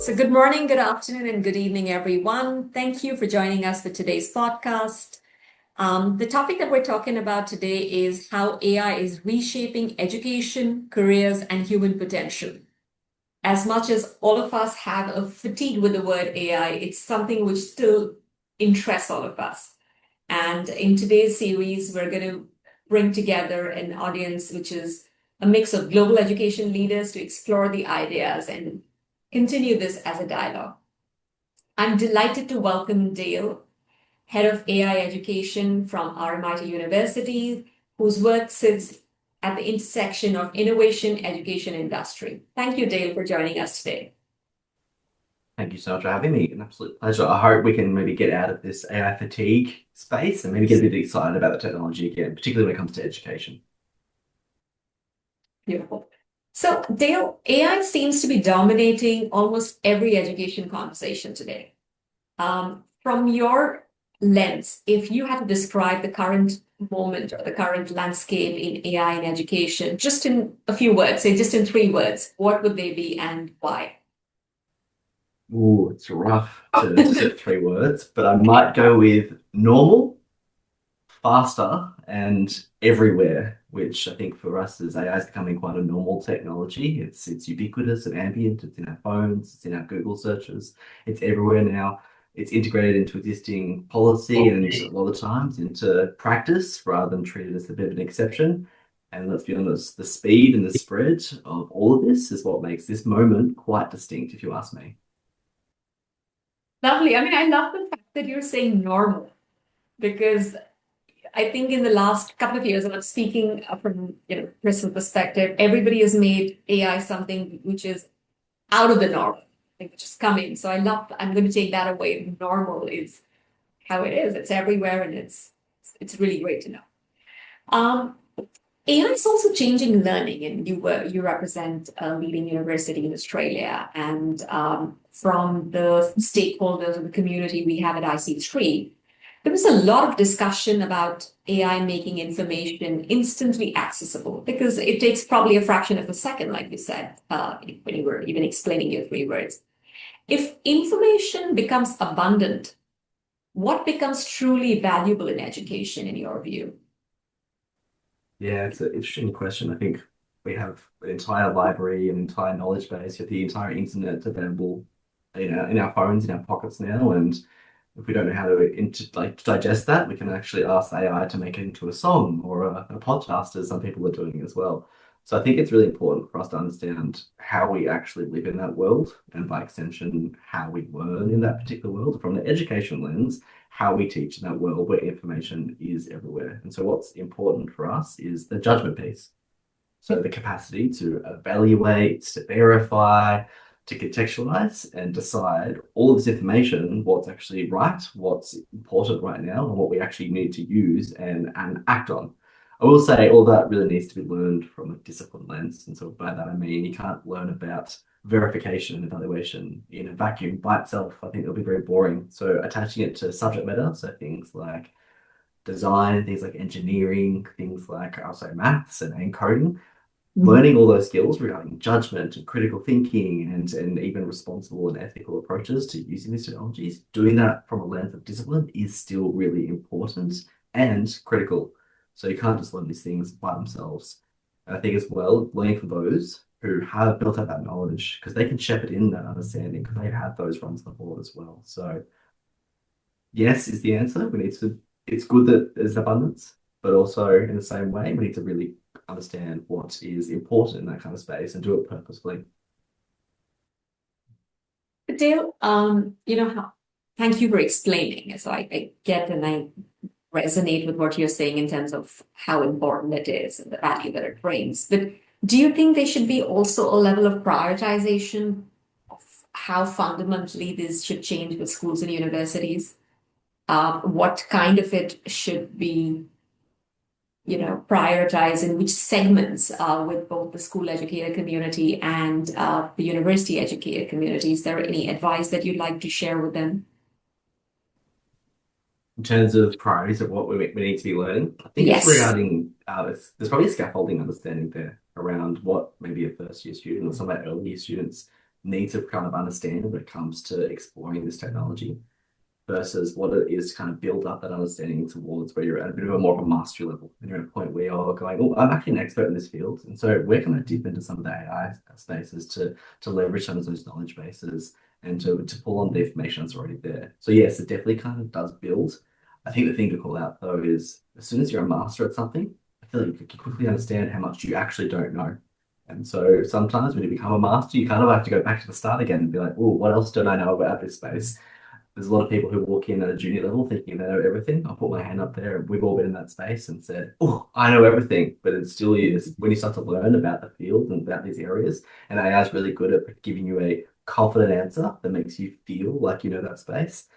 So, good morning, good afternoon, and good evening, everyone. Thank you for joining us for today's podcast. The topic that we're talking about today is how AI is reshaping education, careers, and human potential. As much as all of us have a fatigue with the word AI, it's something which still interests all of us. And in today's series, we're going to bring together an audience which is a mix of global education leaders to explore the ideas and continue this as a dialogue. I'm delighted to welcome Dale, Head of AI Education from RMIT University, whose work sits at the intersection of innovation, education, and industry. Thank you, Dale, for joining us today. Thank you so much for having me. An absolute pleasure. I hope we can maybe get out of this AI fatigue space and maybe get a bit excited about the technology again, particularly when it comes to education. Beautiful. So, Dale, AI seems to be dominating almost every education conversation today. From your lens, if you had to describe the current moment or the current landscape in AI in education, just in a few words, say just in 3 words, what would they be and why? Ooh, it's rough to set 3 words, but I might go with normal, faster, and everywhere, which I think for us as AI is becoming quite a normal technology. It's ubiquitous and ambient. It's in our phones, it's in our Google searches, it's everywhere now. It's integrated into existing policy and a lot of times into practice rather than treated as a bit of an exception. And let's be honest, the speed and the spread of all of this is what makes this moment quite distinct, if you ask me. Lovely. I mean, I love the fact that you're saying normal because I think in the last couple of years, and I'm speaking from personal perspective, everybody has made AI something which is out of the norm, like which is coming. So I'm going to take that away. Normal is how it is. It's everywhere, and it's really great to know. AI is also changing learning, and you represent a leading university in Australia, and from the stakeholders of the community we have at IC3. There was a lot of discussion about AI making information instantly accessible because it takes probably a fraction of a second, like you said, when you were even explaining your 3 words. If information becomes abundant, what becomes truly valuable in education, in your view? Yeah, it's an interesting question. I think we have an entire library, an entire knowledge base with the entire internet available in our phones, in our pockets now. And if we don't know how to digest that, we can actually ask AI to make it into a song or a podcast, as some people are doing as well. So I think it's really important for us to understand how we actually live in that world, and by extension, how we learn in that particular world from the education lens, how we teach in that world where information is everywhere. And so what's important for us is the judgment piece. So the capacity to evaluate, to verify, to contextualize and decide all of this information, what's actually right, what's important right now, and what we actually need to use and act on. I will say all that really needs to be learned from a discipline lens. And so by that, I mean, you can't learn about verification and evaluation in a vacuum by itself. I think it'll be very boring. So attaching it to subject matter, so things like design, things like engineering, things like, I'll say, maths and coding, learning all those skills regarding judgment and critical thinking and even responsible and ethical approaches to using these technologies, doing that from a lens of discipline is still really important and critical. So you can't just learn these things by themselves. And I think as well, learning from those who have built up that knowledge, because they can shepherd in that understanding, because they've had those runs before as well. So yes is the answer. It's good that there's abundance, but also in the same way, we need to really understand what is important in that kind of space and do it purposefully. Dale, thank you for explaining. So I get and I resonate with what you're saying in terms of how important it is and the value that it brings. But do you think there should be also a level of prioritization of how fundamentally this should change with schools and universities? What kind of it should be, prioritized in which segments with both the school educator community and the university educator community? Is there any advice that you'd like to share with them? In terms of priorities of what we need to be learning, I think it's Yes. regarding, there's probably a scaffolding understanding there around what maybe a first year student or some of our early year students need to kind of understand when it comes to exploring this technology versus what it is to kind of build up that understanding towards where you're at a bit of a more of a mastery level. And you're at a point where you're going, oh, I'm actually an expert in this field. And so where can I dip into some of the AI spaces to leverage some of those knowledge bases and to pull on the information that's already there. So yes, it definitely kind of does build. I think the thing to call out though is as soon as you're a master at something, I feel like you can quickly understand how much you actually don't know. And so sometimes when you become a master, you kind of have to go back to the start again and be like, oh, what else don't I know about this space? There's a lot of people who walk in at a junior level thinking they know everything. I'll put my hand up there. We've all been in that space and said, oh, I know everything. But it still is when you start to learn about the field and about these areas. And AI is really good at giving you a confident answer that makes you feel like you know that space.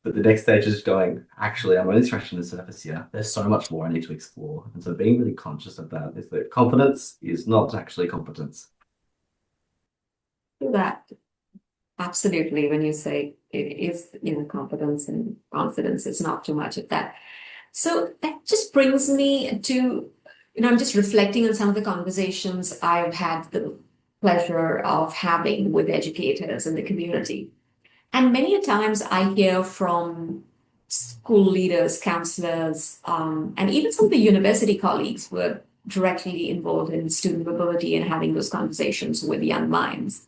But the next stage is going, actually, I'm only scratching the surface here. There's so much more I need to explore. And so being really conscious of that is that confidence is not actually competence. That absolutely, when you say it is, competence and confidence, it's not too much of that. So that just brings me to, I'm just reflecting on some of the conversations I've had the pleasure of having with educators in the community. And many a times I hear from school leaders, counselors, and even some of the university colleagues who are directly involved in student mobility and having those conversations with young minds.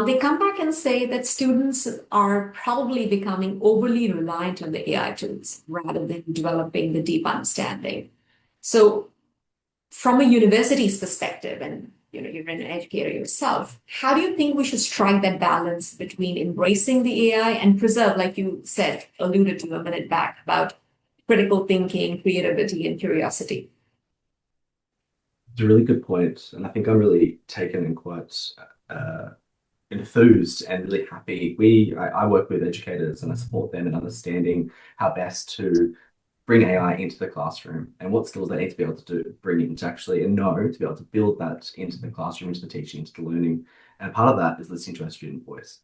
They come back and say that students are probably becoming overly reliant on the AI tools rather than developing the deep understanding. So, from a university's perspective, and you're an educator yourself, how do you think we should strike that balance between embracing the AI and preserve, like you said, alluded to a minute back about critical thinking, creativity, and curiosity? It's a really good point, and I think I'm really taken and quite uh, enthused and really happy. I work with educators and I support them in understanding how best to bring AI into the classroom and what skills they need to be able to bring it into actually and know to be able to build that into the classroom, into the teaching, into the learning. And part of that is listening to our student voice.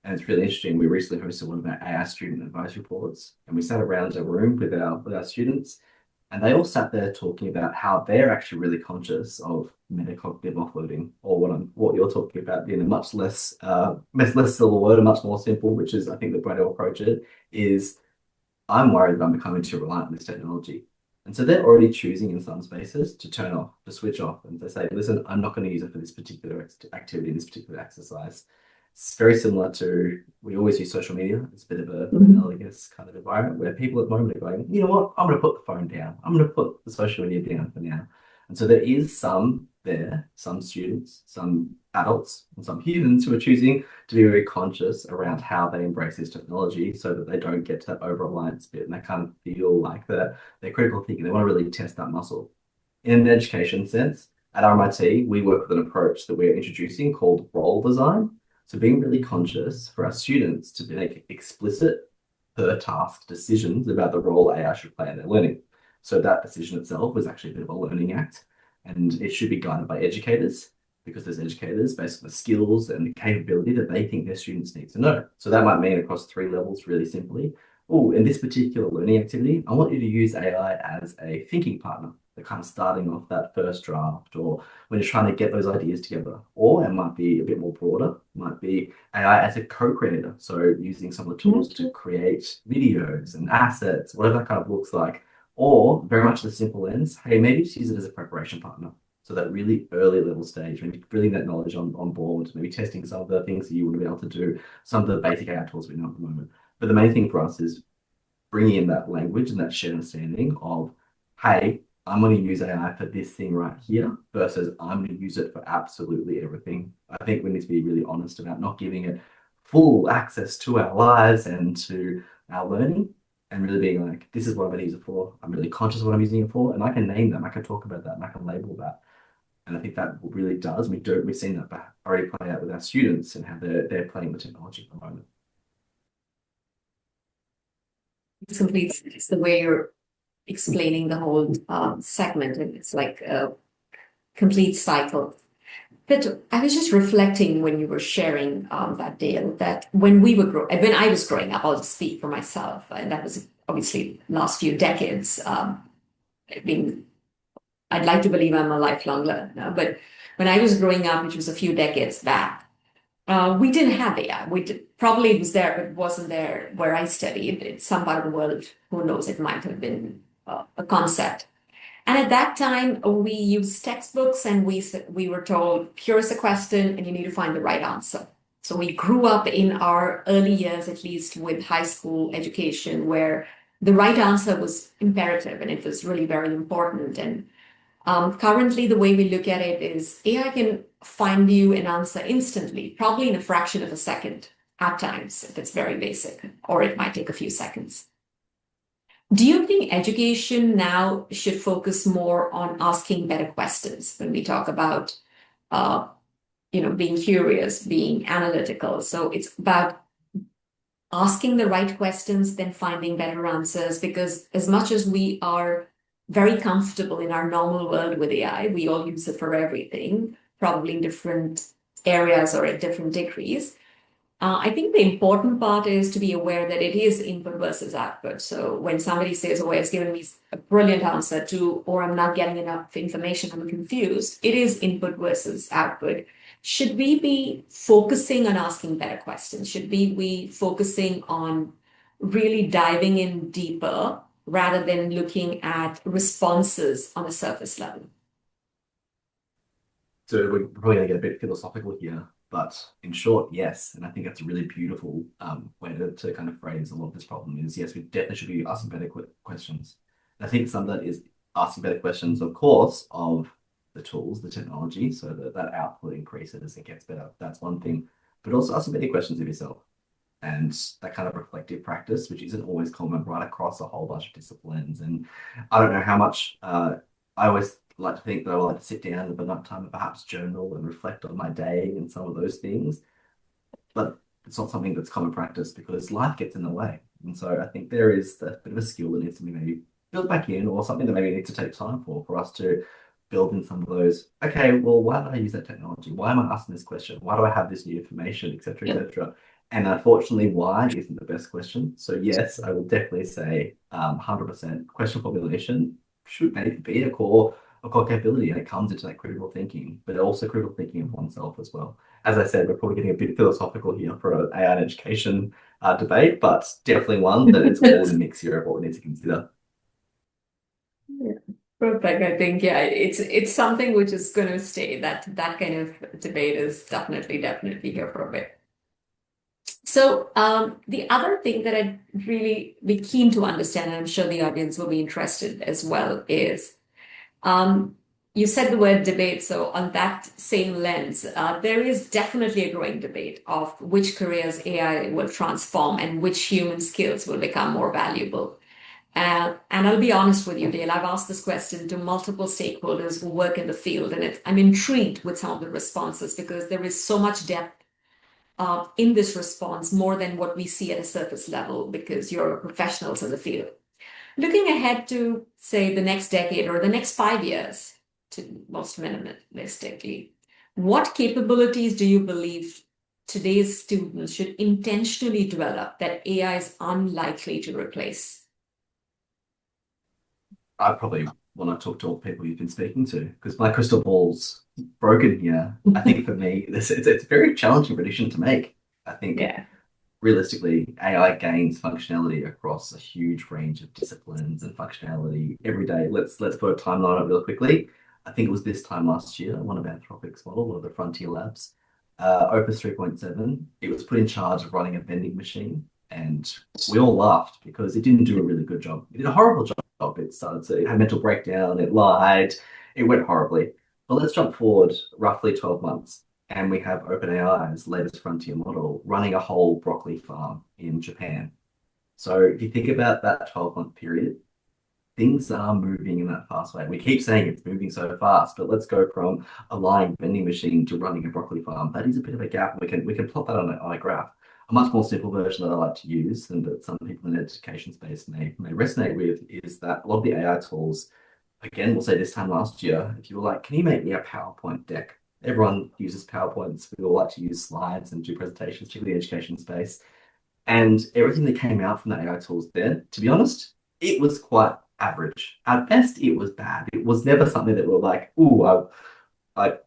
And it's really interesting. We recently hosted one of our AI student advice reports, and we sat around a room with our students, and they all sat there talking about how they're actually really conscious of metacognitive offloading, or what you're talking about in a much less silver word, a much more simple, which is I think the way to approach it is I'm worried that I'm becoming too reliant on this technology. And so they're already choosing in some spaces to turn off, to switch off, and to say, listen, I'm not going to use it for this particular activity, this particular exercise. It's very similar to, we always use social media. It's a bit of a analogous kind of environment where people at the moment are going, you know what, I'm going to put the phone down. I'm going to put the social media down for now. And so there is some students, some adults, and some humans who are choosing to be very conscious around how they embrace this technology so that they don't get to that over-reliance bit and they kind of feel like they're critical thinking. They want to really test that muscle. In an education sense, at RMIT, we work with an approach that we're introducing called role design. So being really conscious for our students to make explicit per task decisions about the role AI should play in their learning. So that decision itself was actually a bit of a learning act, and it should be guided by educators because there's educators based on the skills and the capability that they think their students need to know. So that might mean across 3 levels, really simply. Oh, in this particular learning activity, I want you to use AI as a thinking partner. They're kind of starting off that first draft, or when you're trying to get those ideas together. Or it might be a bit more broader, it might be AI as a co-creator. So using some of the tools to create videos and assets, whatever that kind of looks like. Or very much the simple ends, hey, maybe just use it as a preparation partner. So that really early level stage, when you're bringing that knowledge on board, maybe testing some of the things that you want to be able to do, some of the basic AI tools we know at the moment. But the main thing for us is bringing in that language and that shared understanding of, hey, I'm going to use AI for this thing right here versus I'm going to use it for absolutely everything. I think we need to be really honest about not giving it full access to our lives and to our learning and really being like, this is what I'm going to use it for. I'm really conscious of what I'm using it for, and I can name them, I can talk about that, and I can label that. And I think that really does. We've seen that already play out with our students and how they're playing with technology at the moment. It's complete sense the way you're explaining the whole segment, and it's like a complete cycle. But I was just reflecting when you were sharing that Dale, that when I was growing up, I'll just speak for myself, and that was obviously last few decades. I mean, I'd like to believe I'm a lifelong learner, but when I was growing up, which was a few decades back, We didn't have AI. Probably it was there, but it wasn't there where I studied. It's some part of the world, who knows, it might have been a concept. And at that time, we used textbooks and we were told, here's a question and you need to find the right answer. So we grew up in our early years, at least with high school education, where the right answer was imperative and it was really very important. And currently, the way we look at it is AI can find you an answer instantly, probably in a fraction of a second at times, if it's very basic, or it might take a few seconds. Do you think education now should focus more on asking better questions when we talk about, uh, being curious, being analytical? So it's about asking the right questions, then finding better answers. Because as much as we are very comfortable in our normal world with AI, we all use it for everything, probably in different areas or at different degrees. I think the important part is to be aware that it is input versus output. So when somebody says, oh, it's given me a brilliant answer to, or I'm not getting enough information, I'm confused, it is input versus output. Should we be focusing on asking better questions? Should we be focusing on really diving in deeper rather than looking at responses on a surface level? So we're probably going to get a bit philosophical here, but in short, yes. And I think that's a really beautiful way to kind of phrase a lot of this problem is, yes, we definitely should be asking better questions. And I think some of that is asking better questions, of course, of the tools, the technology, so that that output increases, it gets better. That's one thing. But also asking better questions of yourself. And that kind of reflective practice, which isn't always common right across a whole bunch of disciplines. And I don't know how much I always like to think that I like to sit down at the night time and perhaps journal and reflect on my day and some of those things. But it's not something that's common practice because life gets in the way. And so I think there is a bit of a skill that needs to be maybe built back in, or something that maybe needs to take time for us to build in some of those. Okay, well, why did I use that technology? Why am I asking this question? Why do I have this new information, etc., etc.? And unfortunately, why isn't the best question. So yes, I will definitely say 100% question formulation should maybe be a core capability, and it comes into that critical thinking, but also critical thinking of oneself as well. As I said, we're probably getting a bit philosophical here for an AI and education debate, but definitely one that it's all in the mix here of what we need to consider. Yeah. Perfect. I think, yeah, it's something which is going to stay. That kind of debate is definitely here for a bit. So the other thing that I'd really be keen to understand, and I'm sure the audience will be interested as well, is you said the word debate. So on that same lens, there is definitely a growing debate of which careers AI will transform and which human skills will become more valuable. And I'll be honest with you, Dale, I've asked this question to multiple stakeholders who work in the field, and I'm intrigued with some of the responses because there is so much depth in this response, more than what we see at a surface level, because you're professionals in the field. Looking ahead to, say, the next decade or the next 5 years, to most minimalistically, what capabilities do you believe today's students should intentionally develop that AI is unlikely to replace? I probably want to talk to all the people you've been speaking to because my crystal ball's broken here. I think for me, it's a very challenging prediction to make. I think Yeah. realistically, AI gains functionality across a huge range of disciplines and functionality every day. Let's put a timeline up real quickly. I think it was this time last year, one of Anthropic's model, one of the frontier labs, Opus 3.7, it was put in charge of running a vending machine. And we all laughed because it didn't do a really good job. It did a horrible job. It had mental breakdown, it lied, it went horribly. But let's jump forward roughly 12 months and we have OpenAI's latest frontier model running a whole broccoli farm in Japan. So if you think about that 12-month period, things are moving in that fast way. We keep saying it's moving so fast, but let's go from a lying vending machine to running a broccoli farm. That is a bit of a gap. We can plot that on a graph. A much more simple version that I like to use and that some people in the education space may resonate with is that a lot of the AI tools, again, we'll say this time last year, if you were like, can you make me a PowerPoint deck? Everyone uses PowerPoints. We all like to use slides and do presentations, particularly the education space. And everything that came out from the AI tools then, to be honest, it was quite average. At best, it was bad. It was never something that we're like, ooh, I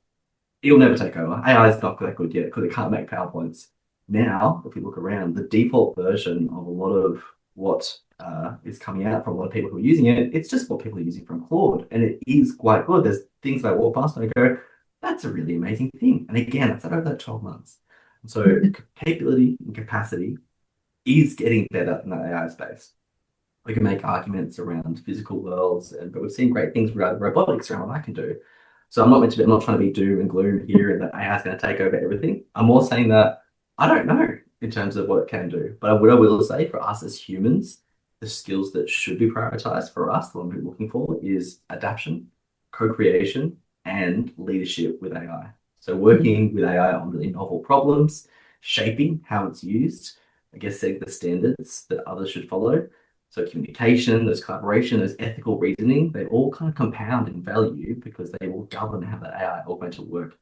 it'll never take over. AI is not that good yet because it can't make PowerPoints. Now, if you look around, the default version of a lot of what is coming out from a lot of people who are using it, it's just what people are using from Claude. And it is quite good. There's things that I walk past and I go, that's a really amazing thing. And again, it's over that 12 months. So capability and capacity is getting better in the AI space. We can make arguments around physical worlds, but we've seen great things around robotics around what I can do. So I'm not trying to be doom and gloom here and that AI is going to take over everything. I'm more saying that I don't know in terms of what it can do. But what I will say for us as humans, the skills that should be prioritized for us, the one we're looking for, is adaptation, co-creation, and leadership with AI. So working with AI on really novel problems, shaping how it's used, I guess setting the standards that others should follow. So communication, those collaboration, those ethical reasoning, they all kind of compound in value because they will govern how that AI augmented work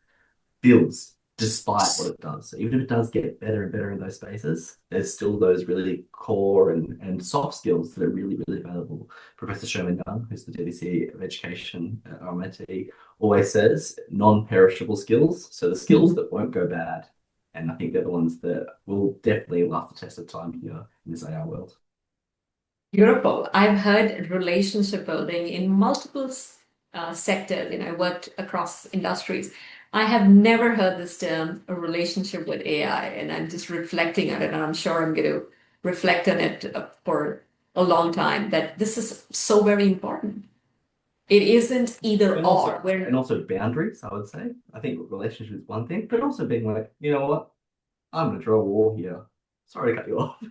builds despite what it does. So even if it does get better and better in those spaces, there's still those really core and soft skills that are really, really valuable. Professor Sherman Young, who's the DVC of Education at RMIT, always says non-perishable skills. So the skills that won't go bad. And I think they're the ones that will definitely last the test of time here in this AI world. Beautiful. I've heard relationship building in multiple sectors. I worked across industries. I have never heard this term, a relationship with AI, and I'm just reflecting on it, and I'm sure I'm going to reflect on it for a long time, that this is so very important. It isn't either And or. also boundaries, I would say. I think relationship is one thing, but also being like, you know what? I'm going to draw a wall here. Sorry to cut you off.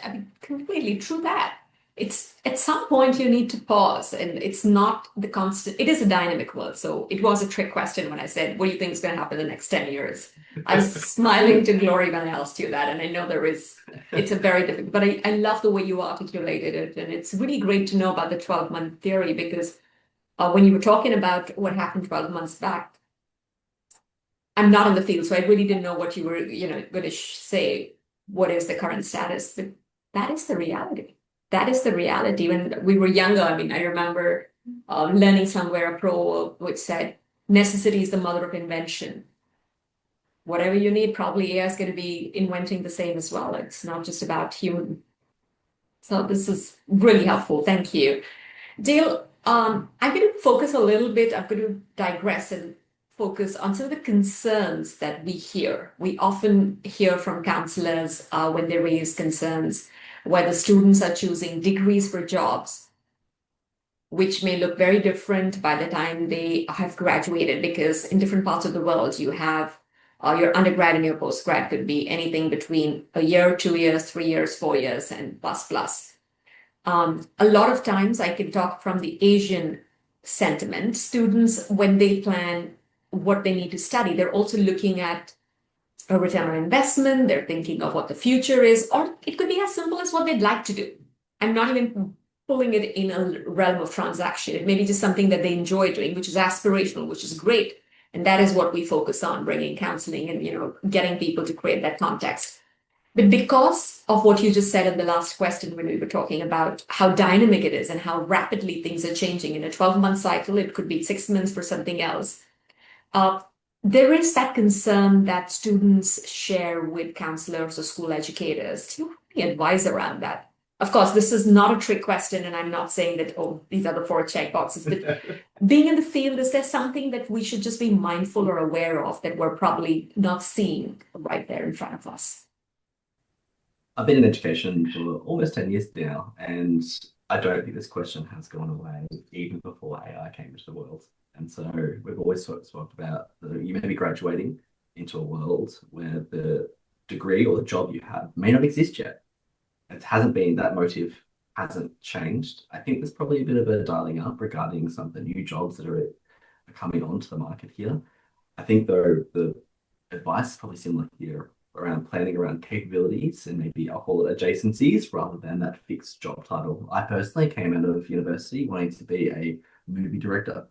I mean, completely true that. It's at some point you need to pause, and it's not the constant, it is a dynamic world. So it was a trick question when I said, what do you think is going to happen in the next 10 years? I was smiling to glory when I asked you that. And I know it's a very difficult, but I love the way you articulated it. And it's really great to know about the 12-month theory because when you were talking about what happened 12 months back, I'm not in the field, so I really didn't know what you were, going to say. What is the current status? But that is the reality. That is the reality. When we were younger, I mean, I remember learning somewhere a proverb which said, necessity is the mother of invention. Whatever you need, probably AI is going to be inventing the same as well. It's not just about human. So this is really helpful. Thank you. Dale, I'm going to focus a little bit, I'm going to digress and focus on some of the concerns that we hear. We often hear from counselors when they raise concerns whether students are choosing degrees for jobs, which may look very different by the time they have graduated, because in different parts of the world, you have your undergrad and your postgrad could be anything between a year, 2 years, 3 years, 4 years, and plus plus. A lot of times I can talk from the Asian sentiment. Students, when they plan what they need to study, they're also looking at a return on investment. They're thinking of what the future is, or it could be as simple as what they'd like to do. I'm not even pulling it in a realm of transaction. It may be just something that they enjoy doing, which is aspirational, which is great. And that is what we focus on, bringing counseling and, getting people to create that context. But because of what you just said in the last question, when we were talking about how dynamic it is and how rapidly things are changing in a 12-month cycle, it could be 6 months for something else. There is that concern that students share with counselors or school educators to advise around that. Of course, this is not a trick question, and I'm not saying that, oh, these are the 4 check boxes, but being in the field, is there something that we should just be mindful or aware of that we're probably not seeing right there in front of us? I've been in education for almost 10 years now, and I don't think this question has gone away even before AI came into the world. And so we've always talked about you may be graduating into a world where the degree or the job you have may not exist yet. It hasn't been, that motive hasn't changed. I think there's probably a bit of a dialing up regarding some of the new jobs that are coming onto the market here. I think though the advice is probably similar here around planning around capabilities and maybe I'll call it adjacencies rather than that fixed job title. I personally came out of university wanting to be a movie director.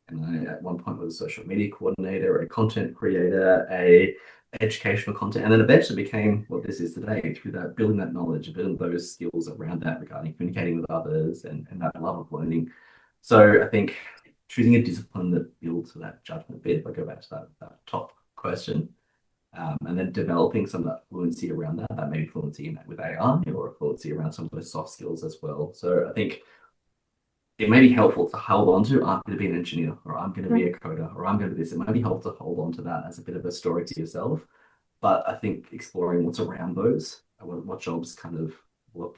And I, at one point, was a social media coordinator, a content creator, a educational content, and then eventually became what this is today through that building that knowledge, building those skills around that regarding communicating with others and that love of learning. So I think choosing a discipline that builds that judgment bit, if I go back to that top question, and then developing some of that fluency around that may be fluency with AI or a fluency around some of those soft skills as well. So I think it may be helpful to hold on to, I'm going to be an engineer, or I'm going to be a coder, or I'm going to do this. It might be helpful to hold on to that as a bit of a story to yourself. But I think exploring what's around those, what jobs kind of will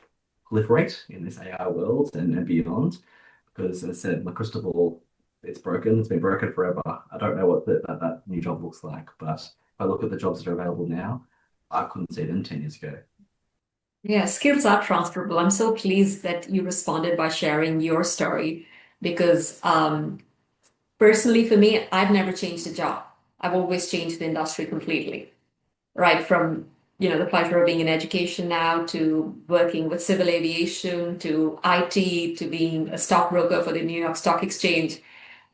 proliferate in this AI world and beyond. Because as I said, my crystal ball, it's broken. It's been broken forever. I don't know what that new job looks like. But if I look at the jobs that are available now, I couldn't see them 10 years ago. Yeah, skills are transferable. I'm so pleased that you responded by sharing your story because personally for me, I've never changed a job. I've always changed the industry completely, right? From, the pleasure of being in education now to working with civil aviation to IT to being a stockbroker for the New York Stock Exchange.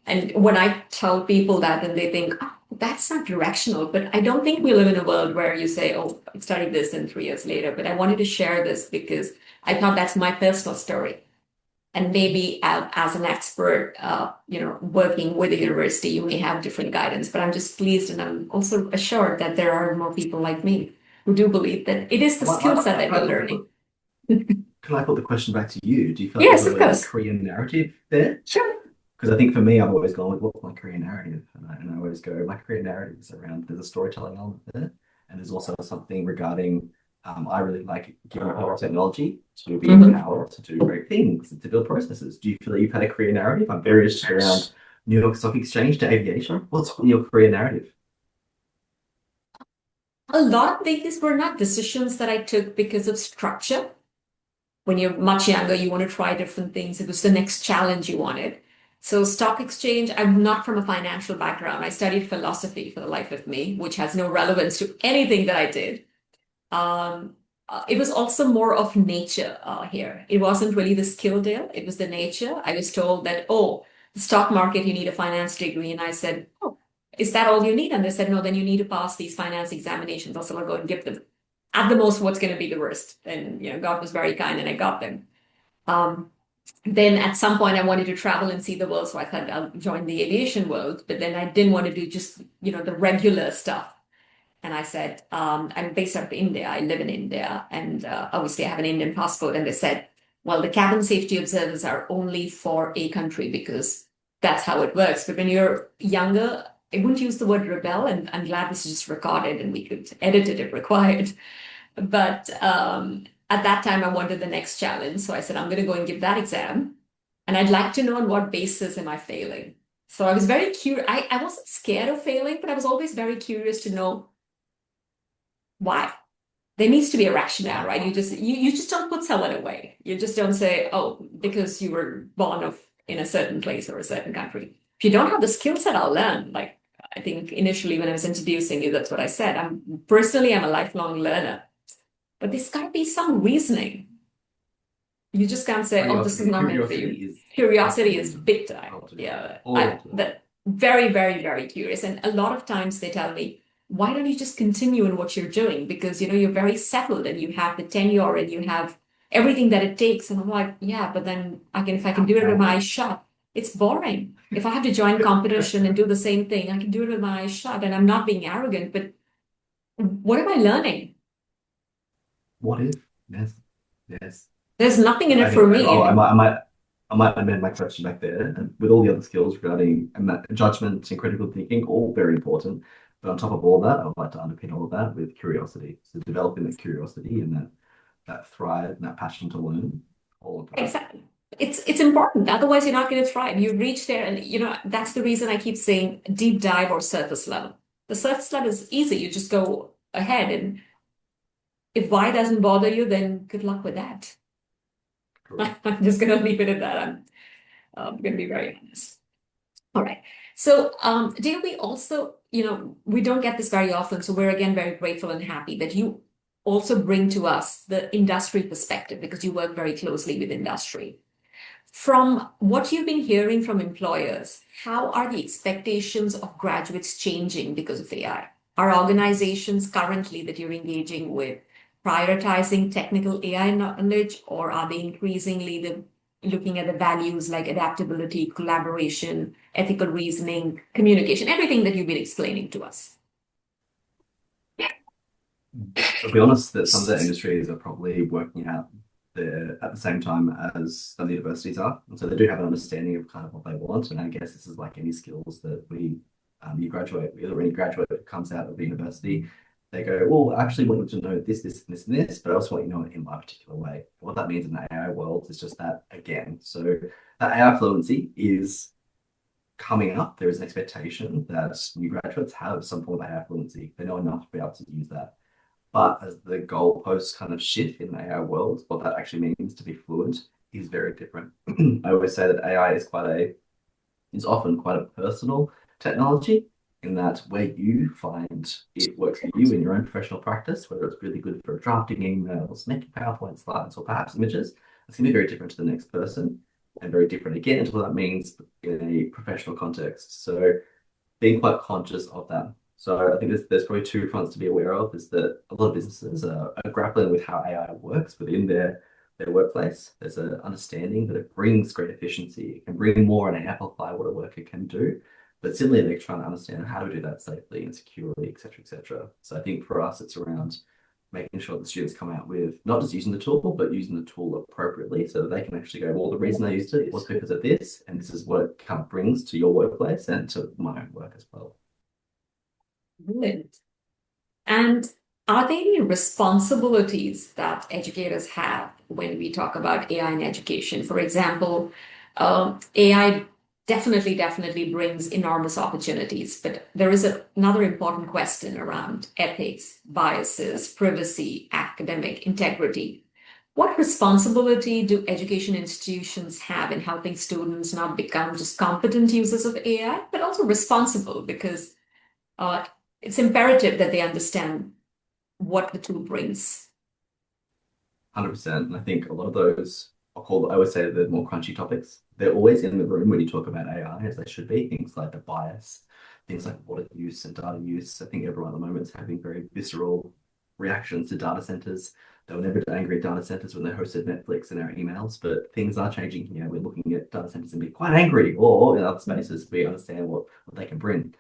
And when I tell people that, then they think, oh, that's not directional. But I don't think we live in a world where you say, oh, I studied this and 3 years later. But I wanted to share this because I thought that's my personal story. And maybe as an expert, working with a university, you may have different guidance. But I'm just pleased and I'm also assured that there are more people like me who do believe that it is the skill set that we're learning. Can I put the question back to you? Do you feel like Yes, there's of a course. career narrative there? Sure. Because I think for me, I've always gone with what's my career narrative, and I always go, my career narrative is around there's a storytelling element there, and there's also something regarding I really like giving people technology to be empowered to do great things and to build processes. Do you feel that you've had a career narrative? I'm very interested around New York Stock Exchange to aviation. What's your career narrative? A lot of these were not decisions that I took because of structure. When you're much younger, you want to try different things. It was the next challenge you wanted. So stock exchange, I'm not from a financial background. I studied philosophy for the life of me, which has no relevance to anything that I did. It was also more of nature here. It wasn't really the skill deal. It was the nature. I was told that, oh, the stock market, you need a finance degree. And I said, oh, is that all you need? And they said, no, then you need to pass these finance examinations. I said, I'll go and give them. At the most, what's going to be the worst? And, God was very kind and I got them. Then at some point I wanted to travel and see the world. So I thought I'll join the aviation world, but then I didn't want to do just, the regular stuff. And I said, I'm based out of India. I live in India. And obviously I have an Indian passport. And they said, well, the cabin safety observers are only for a country because that's how it works. But when you're younger, I wouldn't use the word rebel. And I'm glad this is just recorded and we could edit it if required. But at that time, I wanted the next challenge. So I said, I'm going to go and give that exam. And I'd like to know on what basis am I failing. So I was very curious. I wasn't scared of failing, but I was always very curious to know why. There needs to be a rationale, right? You just don't put someone away. You just don't say, oh, because you were born in a certain place or a certain country. If you don't have the skill set, I'll learn. Like I think initially when I was introducing you, that's what I said. I'm a lifelong learner. But there's got to be some reasoning. You just can't say, oh, this is not meant for you. Curiosity is big time. Yeah. That very, very, very curious. And a lot of times they tell me, why don't you just continue in what you're doing? Because, you're very settled and you have the tenure and you have everything that it takes. And I'm like, yeah, but then if I can do it with my eyes shut, it's boring. If I have to join competition and do the same thing, I can do it with my eyes shut. And I'm not being arrogant, but what am I learning? What if? Yes. There's nothing in it for me. I might amend my question back there. And with all the other skills regarding judgment and critical thinking, all very important. But on top of all that, I would like to underpin all of that with curiosity. So developing that curiosity and that thrive and that passion to learn. All of that. Exactly. It's important. Otherwise, you're not going to thrive. You reach there, and that's the reason I keep saying deep dive or surface level. The surface level is easy. You just go ahead, and if why doesn't bother you, then good luck with that. I'm just going to leave it at that. I'm going to be very honest. All right. So, Dale, we also, we don't get this very often. So we're again very grateful and happy that you also bring to us the industry perspective because you work very closely with industry. From what you've been hearing from employers, how are the expectations of graduates changing because of AI? Are organizations currently that you're engaging with prioritizing technical AI knowledge, or are they increasingly looking at the values like adaptability, collaboration, ethical reasoning, communication, everything that you've been explaining to us. I'll be honest that some of the industries are probably working out there at the same time as some universities are. And so they do have an understanding of kind of what they want. And I guess this is like any skills that you graduate with, or any graduate that comes out of the university, they go, well, I actually want you to know this, this, and this, and this, but I also want you to know it in my particular way. What that means in the AI world is just that again. So that AI fluency is coming up. There is an expectation that new graduates have some form of AI fluency. They know enough to be able to use that. But as the goalposts kind of shift in the AI world, what that actually means to be fluent is very different. I always say that AI is often quite a personal technology in that where you find it works for you in your own professional practice, whether it's really good for drafting emails, making PowerPoint slides, or perhaps images, it's going to be very different to the next person and very different again to what that means in a professional context. So being quite conscious of that. So I think there's probably two fronts to be aware of, is that a lot of businesses are grappling with how AI works within their workplace. There's an understanding that it brings great efficiency. It can bring more and amplify what a worker can do. But similarly, they're trying to understand how to do that safely and securely, et cetera, et cetera. So I think for us, it's around making sure that the students come out with not just using the tool, but using the tool appropriately so that they can actually go, well, the reason I used it was because of this, and this is what it kind of brings to your workplace and to my own work as well. Brilliant. And are there any responsibilities that educators have when we talk about AI in education? For example, AI definitely brings enormous opportunities, but there is another important question around ethics, biases, privacy, academic integrity. What responsibility do education institutions have in helping students not become just competent users of AI, but also responsible? Because uh, it's imperative that they understand what the tool brings. 100%. And I think a lot of those I would say the more crunchy topics. They're always in the room when you talk about AI, as they should be. Things like the bias, things like water use and data use. I think everyone at the moment is having very visceral reactions to data centers. They were never angry at data centers when they hosted Netflix in our emails, but things are changing here. We're looking at data centers and be quite angry, or in other spaces, we understand what they can bring.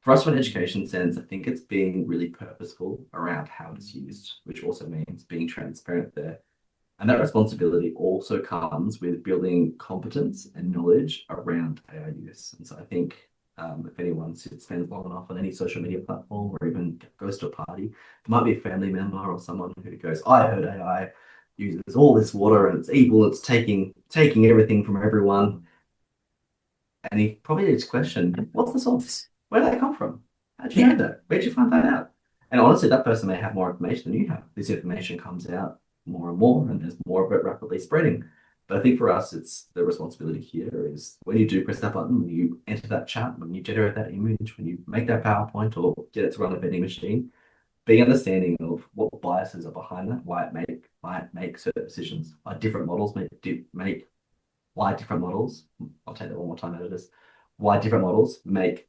For us, from an education sense, I think it's being really purposeful around how it's used, which also means being transparent there. And that responsibility also comes with building competence and knowledge around AI use. And so I think if anyone spends long enough on any social media platform or even goes to a party, there might be a family member or someone who goes, I heard AI uses all this water and it's evil, it's taking everything from everyone. And he probably needs to question, what's the source? Where did that come from? How did you know that? Where did you find that out? And honestly, that person may have more information than you have. This information comes out more and more, and there's more of it rapidly spreading. But I think for us, it's the responsibility here is when you do press that button, when you enter that chat, when you generate that image, when you make that PowerPoint or get it to run a vending machine, being understanding of what biases are behind that, why it might make certain decisions, why different models make why different models, I'll take that one more time out of this, why different models make,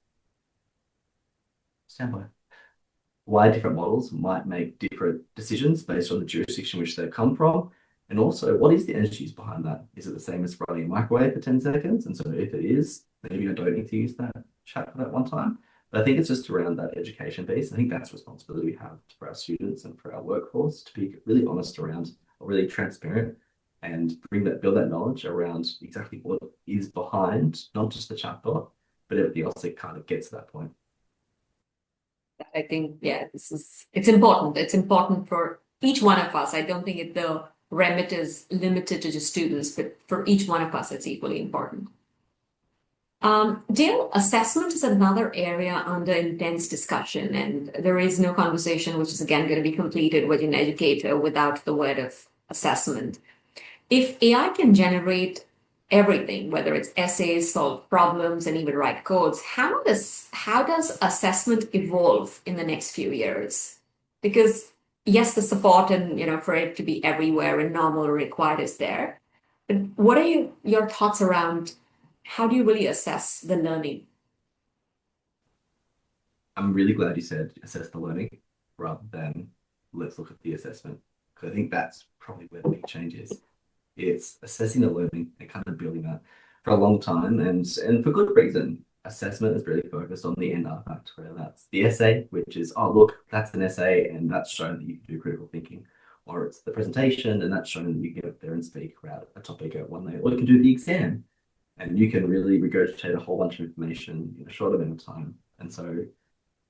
stand by, why different models might make different decisions based on the jurisdiction which they've come from. And also, what is the energy use behind that? Is it the same as running a microwave for 10 seconds? And so if it is, maybe I don't need to use that chat for that one time. But I think it's just around that education piece. I think that's responsibility we have for our students and for our workforce to be really honest around, or really transparent and build that knowledge around exactly what is behind, not just the chatbot, but everything else that kind of gets to that point. I think, yeah, it's important. It's important for each one of us. I don't think the remit is limited to just students, but for each one of us, it's equally important. Dale, assessment is another area under intense discussion, and there is no conversation which is again going to be completed with an educator without the word of assessment. If AI can generate everything, whether it's essays, solve problems, and even write codes, how does assessment evolve in the next few years? Because yes, the support and for it to be everywhere and normal required is there. But what are your thoughts around how do you really assess the learning? I'm really glad you said assess the learning rather than let's look at the assessment, because I think that's probably where the big change is. It's assessing the learning and kind of building that for a long time, and for good reason. Assessment is really focused on the end artifact, whether that's the essay, which is, oh, look, that's an essay, and that's shown that you can do critical thinking, or it's the presentation, and that's shown that you get up there and speak about a topic at one day, or you can do the exam, and you can really regurgitate a whole bunch of information in a short amount of time. And so,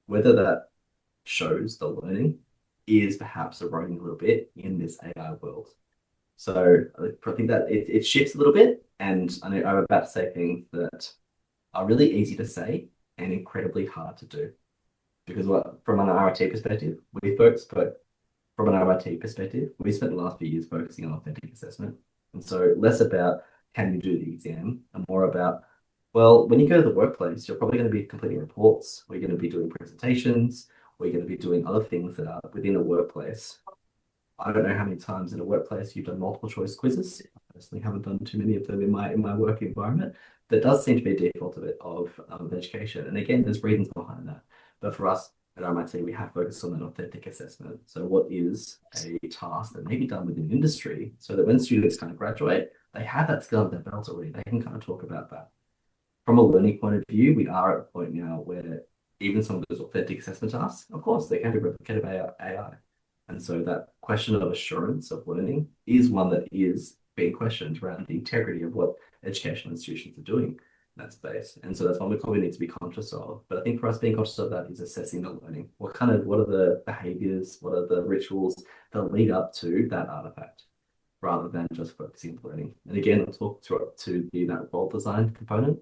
whether that shows the learning is perhaps eroding a little bit in this AI world. So I think that it shifts a little bit, and I know I'm about to say things that are really easy to say and incredibly hard to do. Because from an RIT perspective, from an RIT perspective, we spent the last few years focusing on authentic assessment. And so less about can you do the exam and more about, well, when you go to the workplace, you're probably going to be completing reports, we're going to be doing presentations, we're going to be doing other things that are within a workplace. I don't know how many times in a workplace you've done multiple choice quizzes. I personally haven't done too many of them in my work environment. That does seem to be a default of education. And again, there's reasons behind that. But for us at RMIT, we have focused on that authentic assessment. So what is a task that may be done within industry so that when students kind of graduate, they have that skill under their belt already. They can kind of talk about that. From a learning point of view, we are at a point now where even some of those authentic assessment tasks, of course, they can be replicated by AI. And so that question of assurance of learning is one that is being questioned around the integrity of what educational institutions are doing in that space. And so that's one we probably need to be conscious of. But I think for us being conscious of that is assessing the learning. What are the behaviors, what are the rituals that lead up to that artifact, rather than just focusing on learning. And again, I'll talk to that role design component.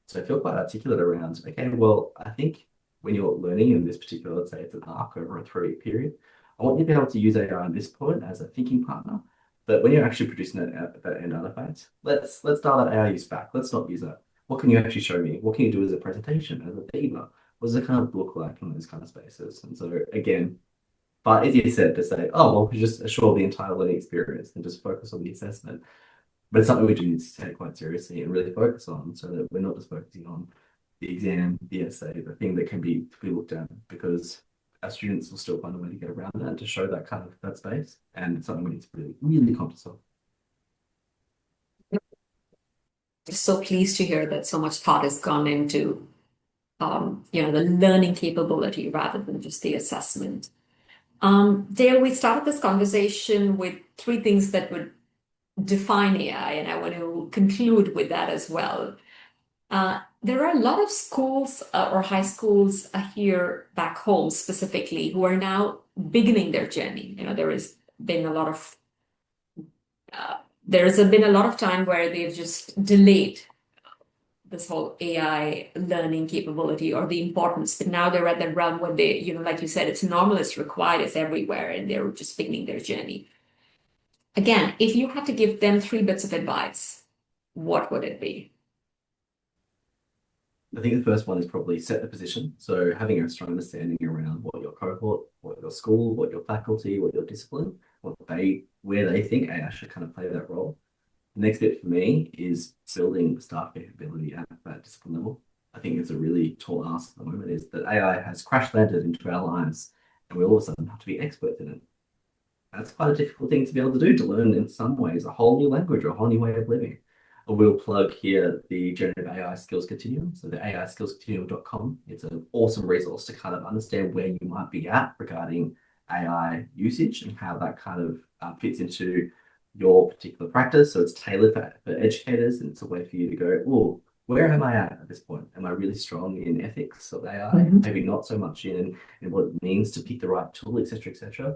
So I feel quite articulate around, okay, well, I think when you're learning in this particular, let's say it's an arc over a 3-week period, I want you to be able to use AI at this point as a thinking partner. But when you're actually producing that end artifact, let's dial that AI use back. Let's not use that. What can you actually show me? What can you do as a presentation, as a diva? What does it kind of look like in those kind of spaces? And so again, but easier said to say, oh, well, we just assure the entire learning experience and just focus on the assessment. But it's something we do need to take quite seriously and really focus on so that we're not just focusing on the exam, the essay, the thing that can be looked at, because our students will still find a way to get around that and to show that kind of that space. And it's something we need to really, really conscious of. So pleased to hear that so much thought has gone into the learning capability rather than just the assessment. Dale, we started this conversation with 3 things that would define AI, and I want to conclude with that as well. There are a lot of schools or high schools here back home specifically who are now beginning their journey. There has been a lot of time where they've just delayed this whole AI learning capability or the importance, but now they're at the realm where they, like you said, it's normal, it's required, it's everywhere, and they're just beginning their journey. Again, if you had to give them 3 bits of advice, what would it be? I think the first one is probably set the position. So having a strong understanding around what your cohort, what your school, what your faculty, what your discipline, where they think AI should kind of play that role. The next bit for me is building staff capability at that discipline level. I think it's a really tall ask at the moment is that AI has crash landed into our lives and we all of a sudden have to be experts in it. That's quite a difficult thing to be able to do, to learn in some ways a whole new language or a whole new way of living. I will plug here the Generative AI Skills Continuum, so the aiskillscontinuum.com. It's an awesome resource to kind of understand where you might be at regarding AI usage and how that kind of fits into your particular practice. So it's tailored for educators, and it's a way for you to go, oh, where am I at this point? Am I really strong in ethics of AI? Maybe not so much in what it means to pick the right tool, etc., etc.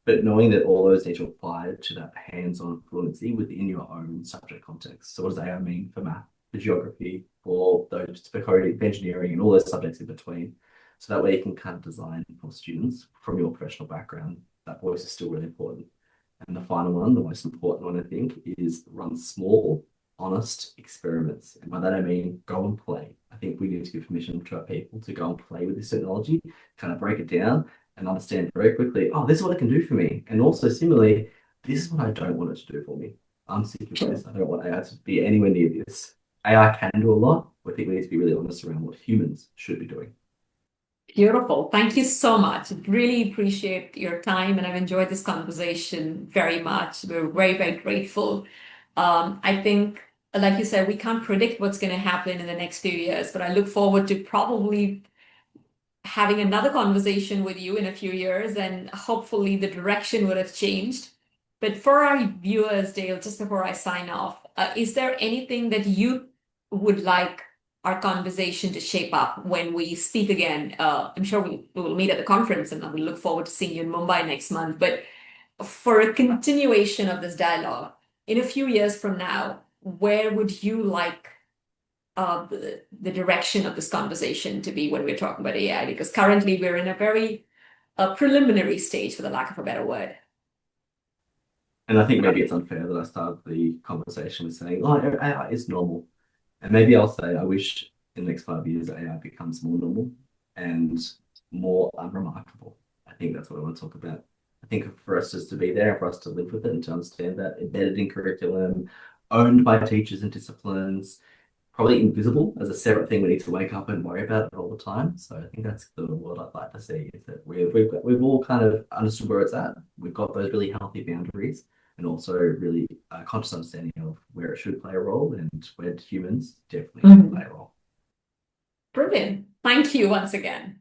But knowing that all those need to apply to that hands-on fluency within your own subject context. So what does AI mean for math, for geography, for coding, for engineering, and all those subjects in between? So that way you can kind of design for students from your professional background. That voice is still really important. And the final one, the most important one, I think, is run small, honest experiments. And by that I mean go and play. I think we need to give permission to our people to go and play with this technology, kind of break it down and understand very quickly, oh, this is what it can do for me. And also similarly, this is what I don't want it to do for me. I'm sick of this. I don't want AI to be anywhere near this. AI can do a lot, but I think we need to be really honest around what humans should be doing. Beautiful. Thank you so much. Really appreciate your time, and I've enjoyed this conversation very much. We're very, very grateful I think, like you said, we can't predict what's going to happen in the next few years, but I look forward to probably having another conversation with you in a few years, and hopefully the direction would have changed. But for our viewers, Dale, just before I sign off, is there anything that you would like our conversation to shape up when we speak again? I'm sure we will meet at the conference, and we look forward to seeing you in Mumbai next month. But for a continuation of this dialogue, in a few years from now, where would you like the direction of this conversation to be when we're talking about AI? Because currently we're in a very preliminary stage, for the lack of a better word. And I think maybe it's unfair that I started the conversation with saying, oh, AI is normal. And maybe I'll say, I wish in the next 5 years AI becomes more normal and more unremarkable. I think that's what I want to talk about. I think for us just to be there, for us to live with it and to understand that embedded in curriculum, owned by teachers and disciplines, probably invisible as a separate thing we need to wake up and worry about it all the time. So I think that's the world I'd like to see, is that we've all kind of understood where it's at. We've got those really healthy boundaries and also really conscious understanding of where it should play a role and where humans definitely should play a role. Brilliant. Thank you once again.